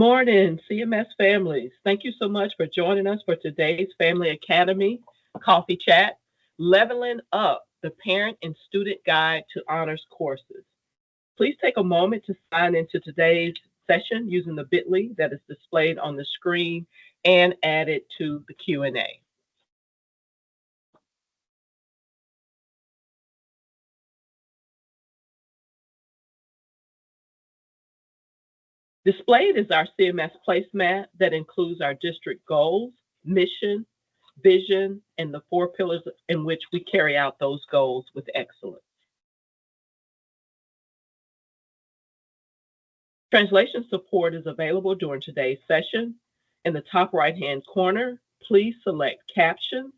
morning, CMS families. Thank you so much for joining us for today's Family Academy Coffee Chat, Leveling Up, the Parent and Student Guide to Honors Courses. Please take a moment to sign into today's session using the bit.ly that is displayed on the screen and add it to the Q&A. Displayed is our CMS placemat that includes our district goals, mission, vision, and the four pillars in which we carry out those goals with excellence. Translation support is available during today's session. In the top right-hand corner, please select Captions.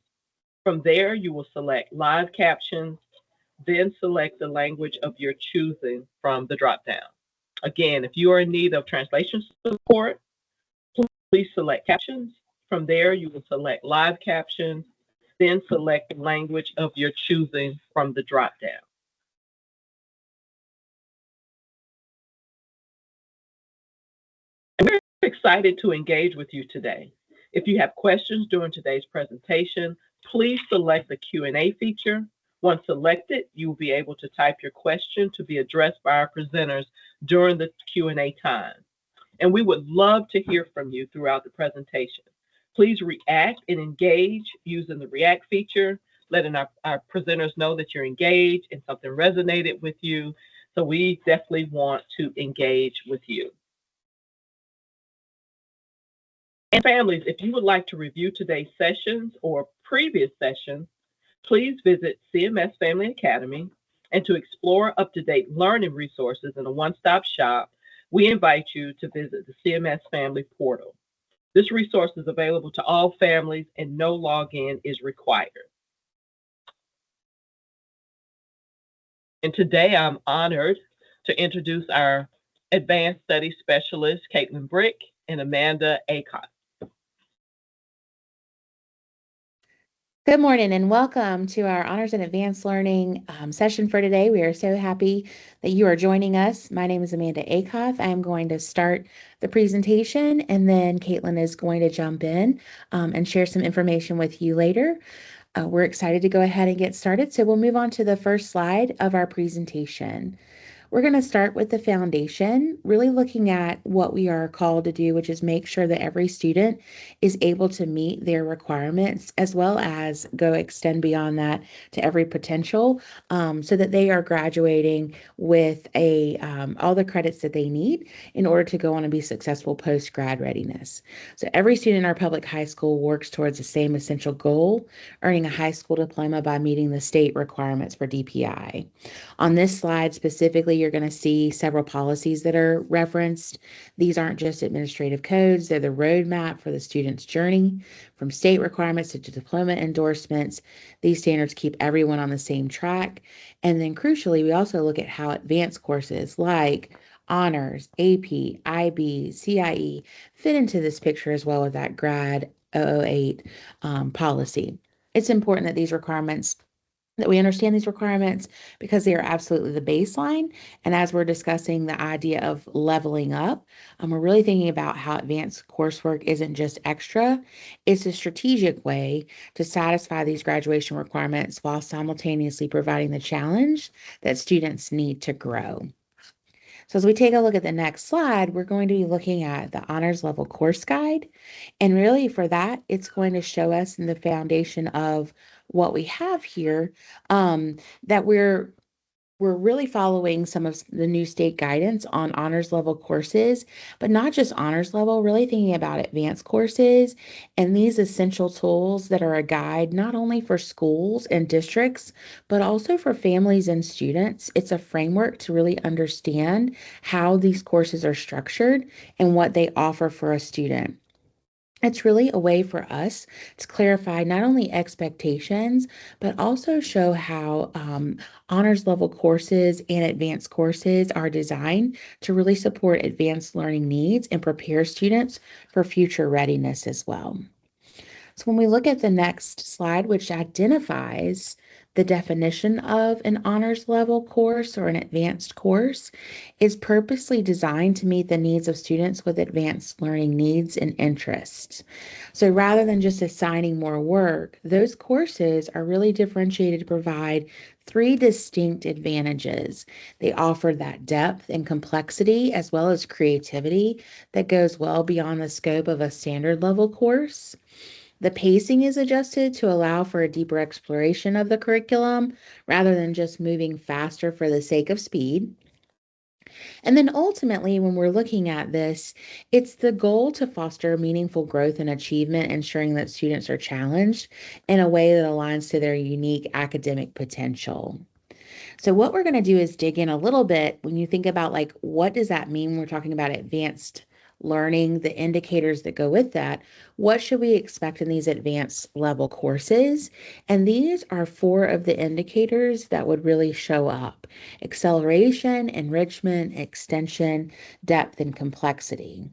From there, you will select Live Captions, then select the language of your choosing from the drop-down. Again, if you are in need of translation support, please select Captions. From there, you will select Live Captions, then select the language of your choosing from the drop-down. And we're excited to engage with you today. If you have questions during today's presentation, please select the Q&A feature. Once selected, you will be able to type your question to be addressed by our presenters during the Q&A time. And we would love to hear from you throughout the presentation. Please react and engage using the React feature, letting our presenters know that you're engaged and something resonated with you. So we definitely want to engage with you. And families, if you would like to review today's sessions or previous sessions, please visit CMS Family Academy. And to explore up-to-date learning resources in a one-stop shop, we invite you to visit the CMS Family Portal. This resource is available to all families and no login is required. And today I'm honored to introduce our Advanced Studies Specialists, Caitlin Brick and Amanda Acock. Good morning and welcome to our Honors and Advanced Learning session for today. We are so happy that you are joining us. My name is Amanda Acock. I am going to start the presentation and then Caitlin is going to jump in and share some information with you later. We're excited to go ahead and get started. So we'll move on to the first slide of our presentation. We're going to start with the foundation, really looking at what we are called to do, which is make sure that every student is able to meet their requirements, as well as go extend beyond that to every potential, so that they are graduating with all the credits that they need in order to go on and be successful post-grad readiness. So every student in our public high school works towards the same essential goal, earning a high school diploma by meeting the state requirements for DPI. On this slide specifically, you're going to see several policies that are referenced. These aren't just administrative codes, they're the roadmap for the student's journey from state requirements to diploma endorsements. These standards keep everyone on the same track. And then crucially, we also look at how advanced courses like honors, AP, IB, CIE fit into this picture as well with that grad 008 policy. It's important that we understand these requirements because they are absolutely the baseline. And as we're discussing the idea of leveling up, we're really thinking about how advanced coursework isn't just extra, it's a strategic way to satisfy these graduation requirements while simultaneously providing the challenge that students need to grow. So as we take a look at the next slide, we're going to be looking at the honors level course guide. And really for that, it's going to show us in the foundation of what we have here, that we're really following some of the new state guidance on honors level courses, but not just honors level, really thinking about advanced courses and these essential tools that are a guide not only for schools and districts, but also for families and students. It's a framework to really understand how these courses are structured and what they offer for a student. It's really a way for us to clarify not only expectations, but also show how honors level courses and advanced courses are designed to really support advanced learning needs and prepare students for future readiness as well. So when we look at the next slide, which identifies The definition of an honors level course or an advanced course is purposely designed to meet the needs of students with advanced learning needs and interests. So rather than just assigning more work, those courses are really differentiated to provide three distinct advantages. They offer that depth and complexity as well as creativity that goes well beyond the scope of a standard level course. The pacing is adjusted to allow for a deeper exploration of the curriculum rather than just moving faster for the sake of speed. And then ultimately, when we're looking at this, it's the goal to foster meaningful growth and achievement, ensuring that students are challenged in a way that aligns to their unique academic potential. So what we're going to do is dig in a little bit when you think about like what does that mean when we're talking about advanced learning, the indicators that go with that. What should we expect in these advanced level courses? And these are four of the indicators that would really show up: acceleration, enrichment, extension, depth, and complexity.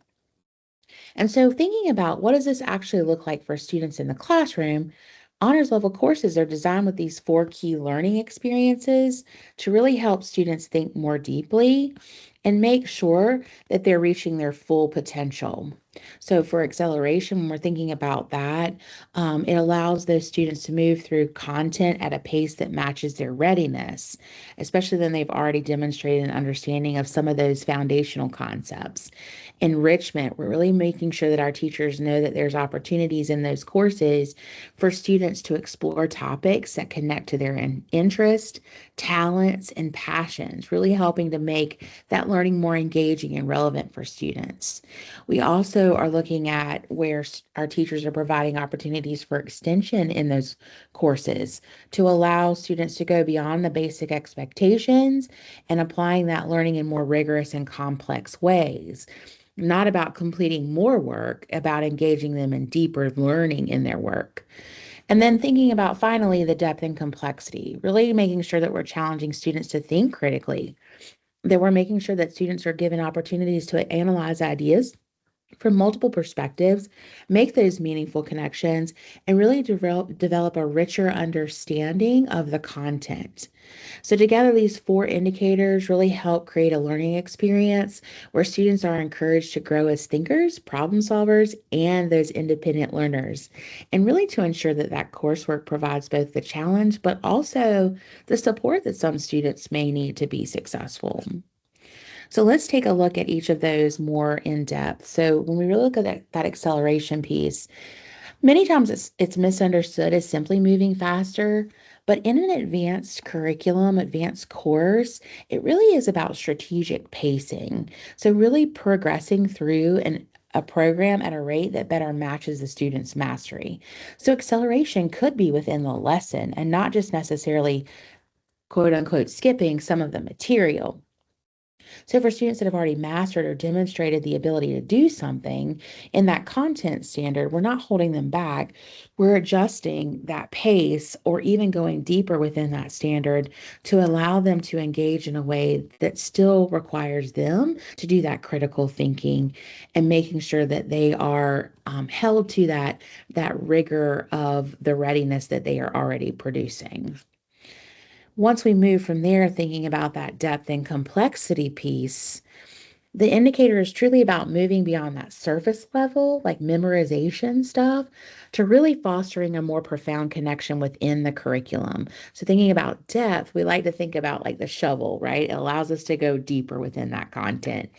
And so thinking about what does this actually look like for students in the classroom, honors level courses are designed with these four key learning experiences to really help students think more deeply and make sure that they're reaching their full potential. So for acceleration, when we're thinking about that, it allows those students to move through content at a pace that matches their readiness, especially when they've already demonstrated an understanding of some of those foundational concepts. Enrichment, we're really making sure that our teachers know that there's opportunities in those courses for students to explore topics that connect to their interest, talents, and passions, really helping to make that learning more engaging and relevant for students. We also are looking at where our teachers are providing opportunities for extension in those courses to allow students to go beyond the basic expectations and applying that learning in more rigorous and complex ways. Not about completing more work, about engaging them in deeper learning in their work. And then thinking about finally the depth and complexity, really making sure that we're challenging students to think critically, that we're making sure that students are given opportunities to analyze ideas from multiple perspectives, make those meaningful connections, and really develop a richer understanding of the content. So together, these four indicators really help create a learning experience where students are encouraged to grow as thinkers, problem solvers, and those independent learners, and really to ensure that that coursework provides both the challenge, but also the support that some students may need to be successful. So let's take a look at each of those more in depth. So when we really look at that acceleration piece, many times it's misunderstood as simply moving faster, but in an advanced curriculum, advanced course, it really is about strategic pacing. So really progressing through a program at a rate that better matches the student's mastery. So acceleration could be within the lesson and not just necessarily quote unquote skipping some of the material. So for students that have already mastered or demonstrated the ability to do something in that content standard, we're not holding them back. We're adjusting that pace or even going deeper within that standard to allow them to engage in a way that still requires them to do that critical thinking and making sure that they are held to that rigor of the readiness that they are already producing. Once we move from there, thinking about that depth and complexity piece, the indicator is truly about moving beyond that surface level, like memorization stuff, to really fostering a more profound connection within the curriculum. So thinking about depth, we like to think about like the shovel, right? It allows us to go deeper within that content.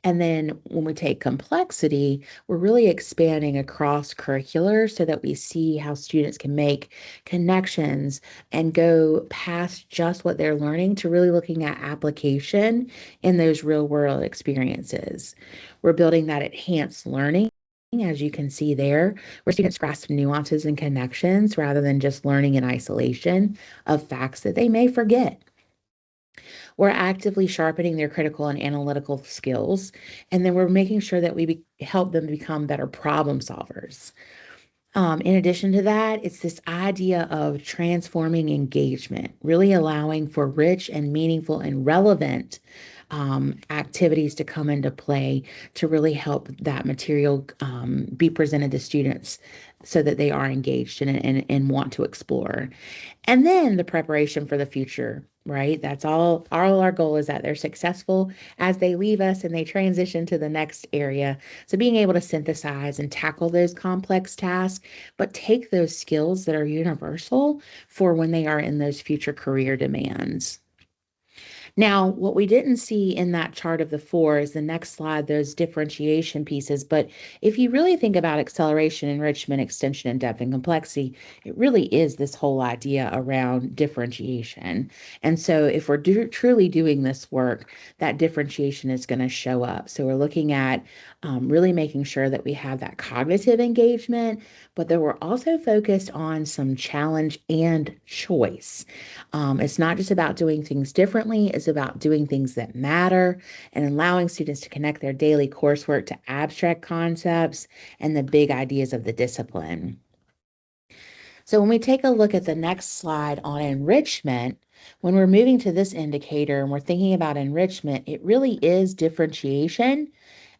And then when we take complexity, we're really expanding across curricular so that we see how students can make connections and go past just what they're learning to really looking at application in those real world experiences. We're building that enhanced learning, as you can see there, where students grasp nuances and connections rather than just learning in isolation of facts that they may forget. We're actively sharpening their critical and analytical skills, and then we're making sure that we help them become better problem solvers. In addition to that, it's this idea of transforming engagement, really allowing for rich and meaningful and relevant activities to come into play to really help that material be presented to students so that they are engaged in it and want to explore. And then the preparation for the future, right? That's all our goal is that they're successful as they leave us and they transition to the next area. So being able to synthesize and tackle those complex tasks, but take those skills that are universal for when they are in those future career demands. Now, what we didn't see in that chart of the four is the next slide, those differentiation pieces. But if you really think about acceleration, enrichment, extension, and depth and complexity, it really is this whole idea around differentiation. And so if we're truly doing this work, that differentiation is going to show up. So we're looking at really making sure that we have that cognitive engagement, but that we're also focused on some challenge and choice. It's not just about doing things differently, it's about doing things that matter and allowing students to connect their daily coursework to abstract concepts and the big ideas of the discipline. So when we take a look at the next slide on enrichment, when we're moving to this indicator and we're thinking about enrichment, it really is differentiation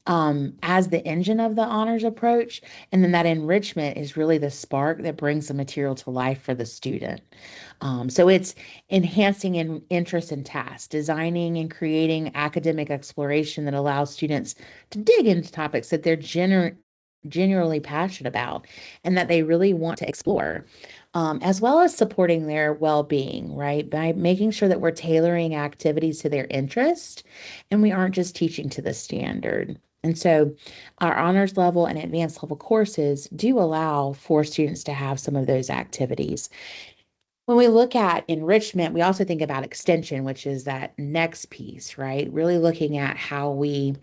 as the engine of the honors approach. And then that enrichment is really the spark that brings the material to life for the student. So it's enhancing interest in tasks, designing and creating academic exploration that allows students to dig into topics that they're genuinely passionate about and that they really want to explore. As well as supporting their well-being, right? By making sure that we're tailoring activities to their interest and we aren't just teaching to the standard. And so our honors level and advanced level courses do allow for students to have some of those activities. When we look at enrichment, we also think about extension, which is that next piece, right? Really looking at how we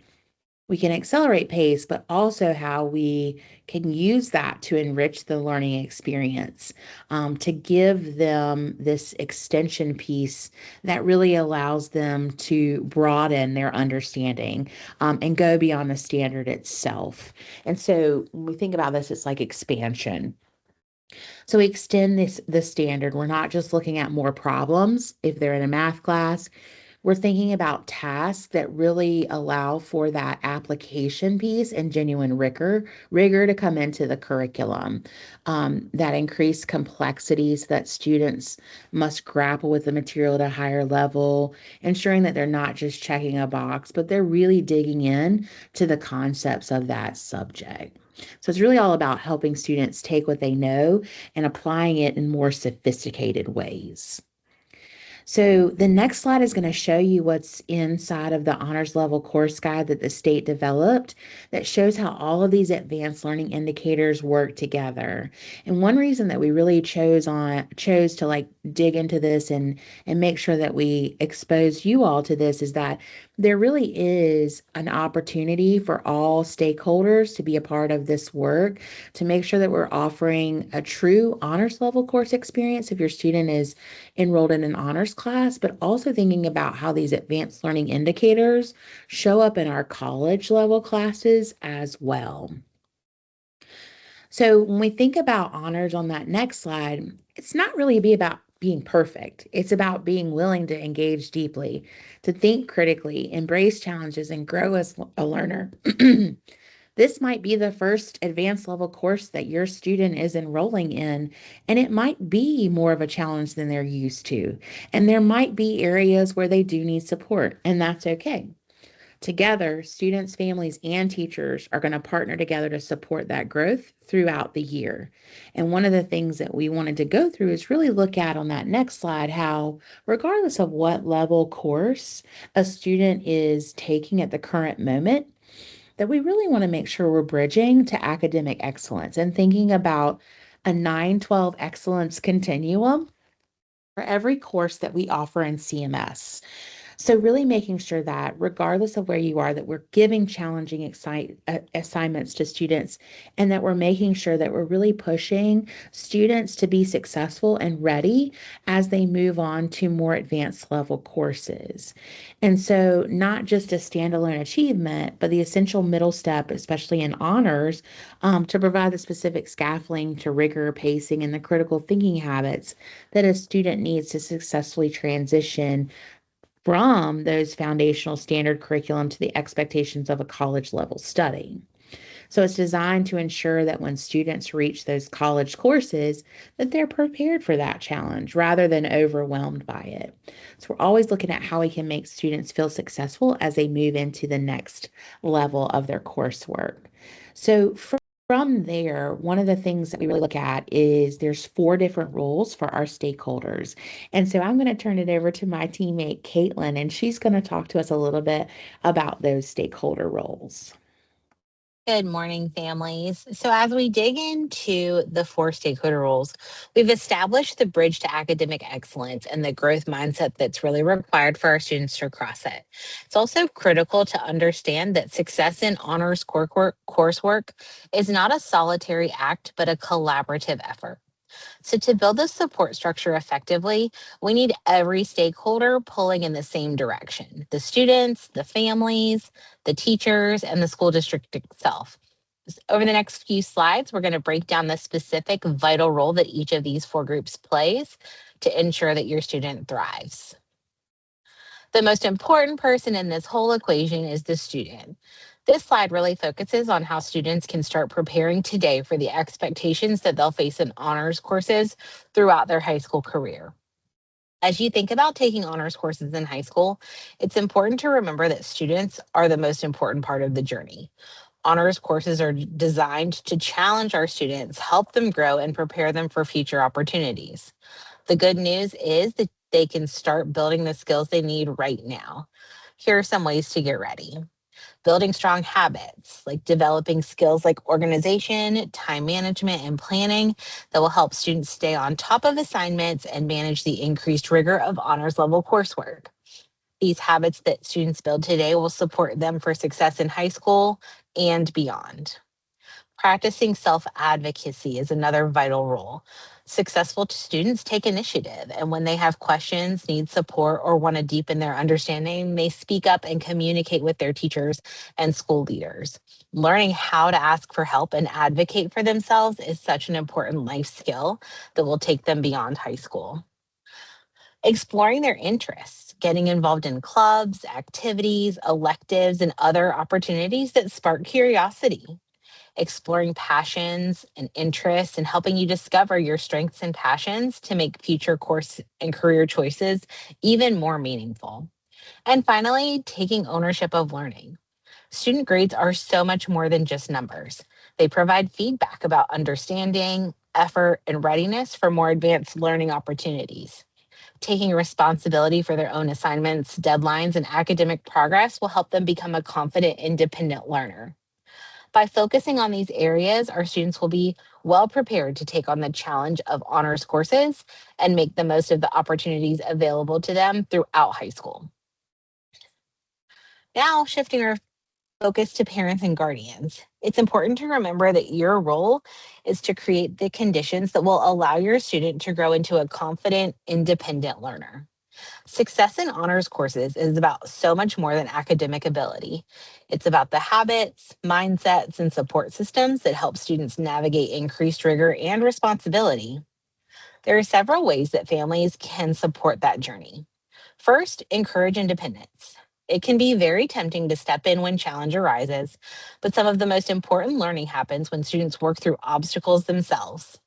can accelerate pace, but also how we can use that to enrich the learning experience, to give them this extension piece that really allows them to broaden their understanding and go beyond the standard itself. And so when we think about this, it's like expansion. So we extend the standard. We're not just looking at more problems if they're in a math class. We're thinking about tasks that really allow for that application piece and genuine rigor to come into the curriculum. That increased complexities that students must grapple with the material at a higher level, ensuring that they're not just checking a box, but they're really digging in to the concepts of that subject. So it's really all about helping students take what they know and applying it in more sophisticated ways. So the next slide is going to show you what's inside of the honors level course guide that the state developed that shows how all of these advanced learning indicators work together. And one reason that we really chose to like dig into this and make sure that we expose you all to this is that there really is an opportunity for all stakeholders to be a part of this work to make sure that we're offering a true honors level course experience if your student is enrolled in an honors class, but also thinking about how these advanced learning indicators show up in our college level classes as well. So when we think about honors on that next slide, it's not really about being perfect. It's about being willing to engage deeply, to think critically, embrace challenges, and grow as a learner. This might be the first advanced level course that your student is enrolling in, and it might be more of a challenge than they're used to. And there might be areas where they do need support, and that's okay. Together, students, families, and teachers are going to partner together to support that growth throughout the year. And one of the things that we wanted to go through is really look at on that next slide how, regardless of what level course a student is taking at the current moment, that we really want to make sure we're bridging to academic excellence and thinking about a 9-12 excellence continuum for every course that we offer in CMS. So really making sure that regardless of where you are, that we're giving challenging assignments to students and that we're making sure that we're really pushing students to be successful and ready as they move on to more advanced level courses. And so not just a standalone achievement, but the essential middle step, especially in honors, to provide the specific scaffolding to rigor, pacing, and the critical thinking habits that a student needs to successfully transition from those foundational standard curriculum to the expectations of a college level study. So it's designed to ensure that when students reach those college courses, that they're prepared for that challenge rather than overwhelmed by it. So we're always looking at how we can make students feel successful as they move into the next level of their coursework. So from there, one of the things that we really look at is there's 4 different roles for our stakeholders. And so I'm going to turn it over to my teammate, Caitlin, and she's going to talk to us a little bit about those stakeholder roles. Good morning, families. So as we dig into the 4 stakeholder roles, we've established the bridge to academic excellence and the growth mindset that's really required for our students to cross it. It's also critical to understand that success in honors coursework is not a solitary act, but a collaborative effort. So to build this support structure effectively, we need every stakeholder pulling in the same direction: the students, the families, the teachers, and the school district itself. Over the next few slides, we're going to break down the specific vital role that each of these 4 groups plays to ensure that your student thrives. The most important person in this whole equation is the student. This slide really focuses on how students can start preparing today for the expectations that they'll face in honors courses throughout their high school career. As you think about taking honors courses in high school, it's important to remember that students are the most important part of the journey. Honors courses are designed to challenge our students, help them grow, and prepare them for future opportunities. The good news is that they can start building the skills they need right now. Here are some ways to get ready. Building strong habits, like developing skills like organization, time management, and planning that will help students stay on top of assignments and manage the increased rigor of honors level coursework. These habits that students build today will support them for success in high school and beyond. Practicing self-advocacy is another vital role. Successful students take initiative, and when they have questions, need support, or want to deepen their understanding, they speak up and communicate with their teachers and school leaders. Learning how to ask for help and advocate for themselves is such an important life skill that will take them beyond high school. Exploring their interests, getting involved in clubs, activities, electives, and other opportunities that spark curiosity. Exploring passions and interests and helping you discover your strengths and passions to make future course and career choices even more meaningful. And finally, taking ownership of learning. Student grades are so much more than just numbers. They provide feedback about understanding, effort, and readiness for more advanced learning opportunities. Taking responsibility for their own assignments, deadlines, and academic progress will help them become a confident, independent learner. By focusing on these areas, our students will be well prepared to take on the challenge of honors courses and make the most of the opportunities available to them throughout high school. Now, shifting our focus to parents and guardians. It's important to remember that your role is to create the conditions that will allow your student to grow into a confident, independent learner. Success in honors courses is about so much more than academic ability. It's about the habits, mindsets, and support systems that help students navigate increased rigor and responsibility. There are several ways that families can support that journey. First, encourage independence. It can be very tempting to step in when challenge arises, but some of the most important learning happens when students work through obstacles themselves.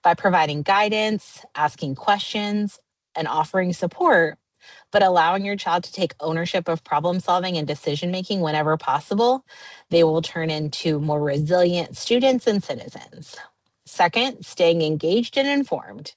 By providing guidance, asking questions, and offering support, but allowing your child to take ownership of problem solving and decision making whenever possible, they will turn into more resilient students and citizens. Second, staying engaged and informed.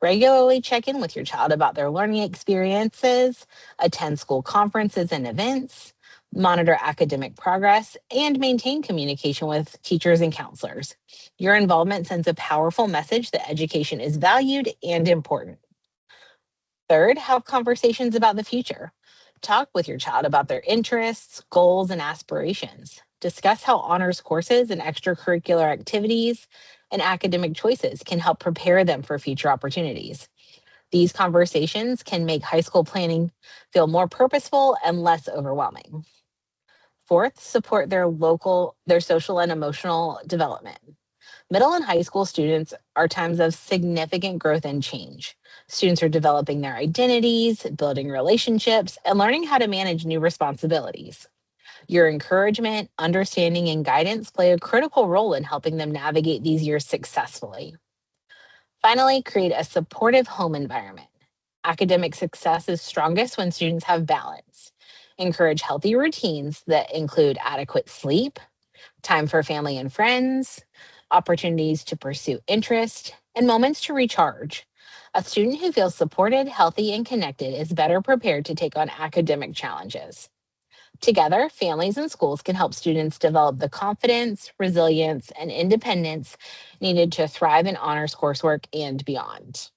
Regularly check in with your child about their learning experiences, attend school conferences and events, monitor academic progress, and maintain communication with teachers and counselors. Your involvement sends a powerful message that education is valued and important. Third, have conversations about the future. Talk with your child about their interests, goals, and aspirations. Discuss how honors courses and extracurricular activities and academic choices can help prepare them for future opportunities. These conversations can make high school planning feel more purposeful and less overwhelming. Fourth, support their social and emotional development. Middle and high school students are times of significant growth and change. Students are developing their identities, building relationships, and learning how to manage new responsibilities. Your encouragement, understanding, and guidance play a critical role in helping them navigate these years successfully. Finally, create a supportive home environment. Academic success is strongest when students have balance. Encourage healthy routines that include adequate sleep, time for family and friends, opportunities to pursue interest, and moments to recharge. A student who feels supported, healthy, and connected is better prepared to take on academic challenges. Together, families and schools can help students develop the confidence, resilience, and independence needed to thrive in honors coursework and beyond.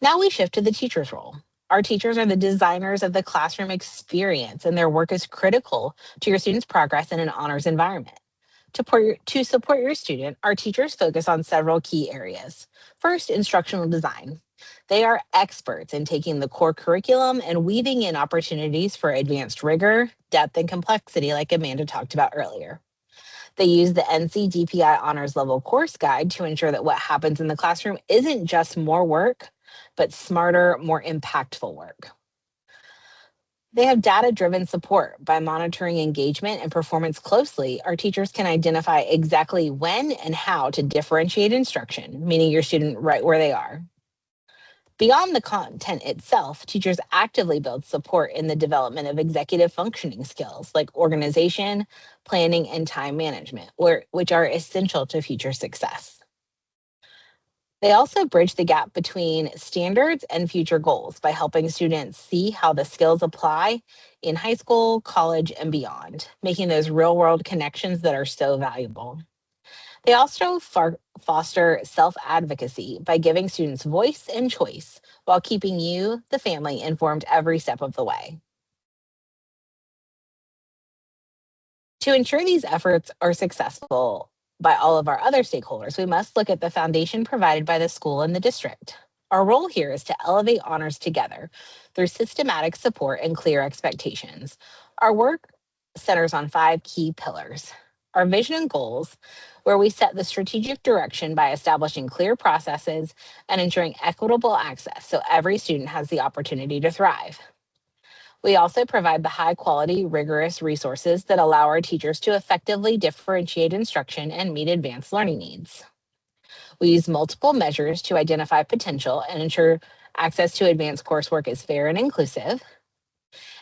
Now we shift to the teacher's role. Our teachers are the designers of the classroom experience, and their work is critical to your students' progress in an honors environment. To support your student, our teachers focus on several key areas. First, instructional design. They are experts in taking the core curriculum and weaving in opportunities for advanced rigor, depth, and complexity, like Amanda talked about earlier. They use the NC-DPI Honors Level Course Guide to ensure that what happens in the classroom isn't just more work, but smarter, more impactful work. They have data-driven support. By monitoring engagement and performance closely, our teachers can identify exactly when and how to differentiate instruction, meeting your student right where they are. Beyond the content itself, teachers actively build support in the development of executive functioning skills like organization, planning, and time management, which are essential to future success. They also bridge the gap between standards and future goals by helping students see how the skills apply in high school, college, and beyond, making those real-world connections that are so valuable. They also foster self-advocacy by giving students voice and choice while keeping you, the family, informed every step of the way. To ensure these efforts are successful by all of our other stakeholders, we must look at the foundation provided by the school and the district. Our role here is to elevate honors together through systematic support and clear expectations. Our work centers on 5 key pillars. Our vision and goals, where we set the strategic direction by establishing clear processes and ensuring equitable access so every student has the opportunity to thrive. We also provide the high quality, rigorous resources that allow our teachers to effectively differentiate instruction and meet advanced learning needs. We use multiple measures to identify potential and ensure access to advanced coursework is fair and inclusive.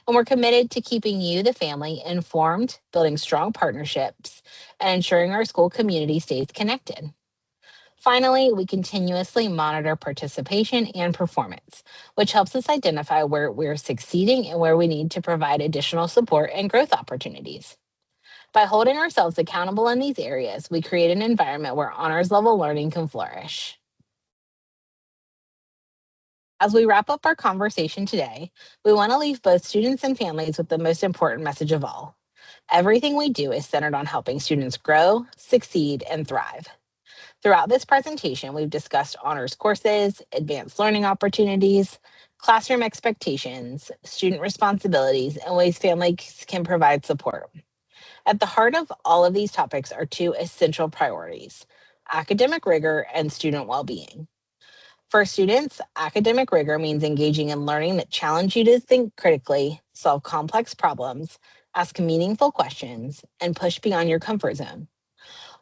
And we're committed to keeping you, the family, informed, building strong partnerships, and ensuring our school community stays connected. Finally, we continuously monitor participation and performance, which helps us identify where we're succeeding and where we need to provide additional support and growth opportunities. By holding ourselves accountable in these areas, we create an environment where honors level learning can flourish. As we wrap up our conversation today, we want to leave both students and families with the most important message of all. Everything we do is centered on helping students grow, succeed, and thrive. Throughout this presentation, we've discussed honors courses, advanced learning opportunities, classroom expectations, student responsibilities, and ways families can provide support. At the heart of all of these topics are 2 essential priorities: academic rigor and student well-being. For students, academic rigor means engaging in learning that challenge you to think critically, solve complex problems, ask meaningful questions, and push beyond your comfort zone.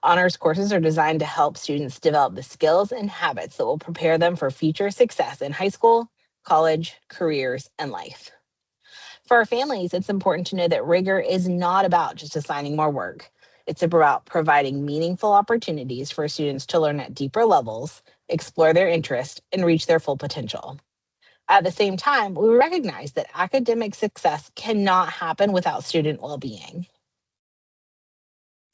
Honors courses are designed to help students develop the skills and habits that will prepare them for future success in high school, college, careers, and life. For our families, it's important to know that rigor is not about just assigning more work. It's about providing meaningful opportunities for students to learn at deeper levels, explore their interest, and reach their full potential. At the same time, we recognize that academic success cannot happen without student well-being.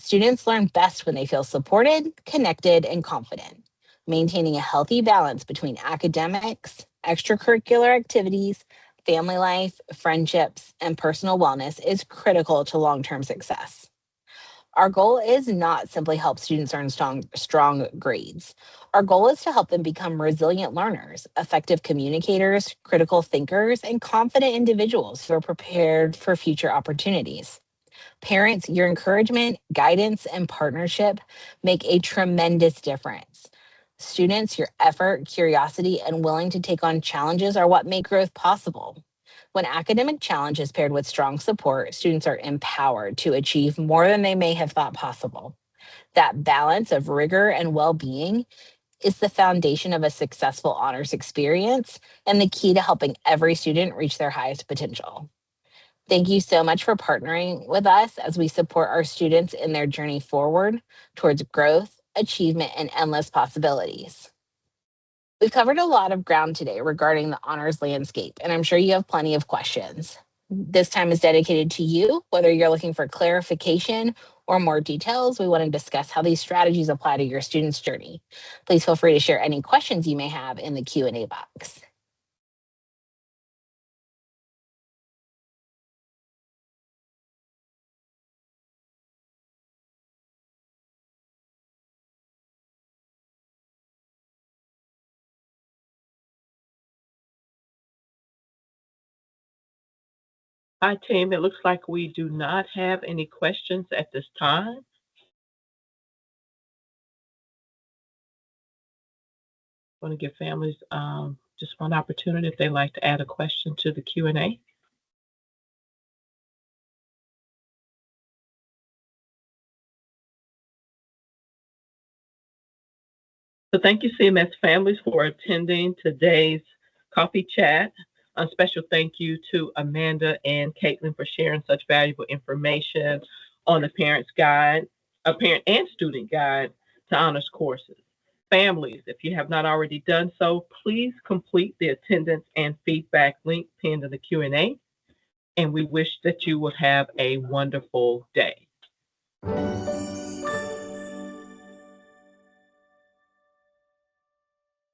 Students learn best when they feel supported, connected, and confident. Maintaining a healthy balance between academics, extracurricular activities, family life, friendships, and personal wellness is critical to long-term success. Our goal is not simply help students earn strong grades. Our goal is to help them become resilient learners, effective communicators, critical thinkers, and confident individuals who are prepared for future opportunities. Parents, your encouragement, guidance, and partnership make a tremendous difference. Students, your effort, curiosity, and willing to take on challenges are what make growth possible. When academic challenge is paired with strong support, students are empowered to achieve more than they may have thought possible. That balance of rigor and well-being is the foundation of a successful honors experience and the key to helping every student reach their highest potential. Thank you so much for partnering with us as we support our students in their journey forward towards growth, achievement, and endless possibilities. We've covered a lot of ground today regarding the honors landscape, and I'm sure you have plenty of questions. This time is dedicated to you, whether you're looking for clarification or more details. We want to discuss how these strategies apply to your student's journey. Please feel free to share any questions you may have in the Q&A box. Hi, team. It looks like we do not have any questions at this time. I want to give families just one opportunity if they'd like to add a question to the Q&A. So thank you, CMS families, for attending today's coffee chat. A special thank you to Amanda and Caitlin for sharing such valuable information on the parent's guide, a parent and student guide to honors courses. Families, if you have not already done so, please complete the attendance and feedback link pinned in the Q&A. And we wish that you would have a wonderful day.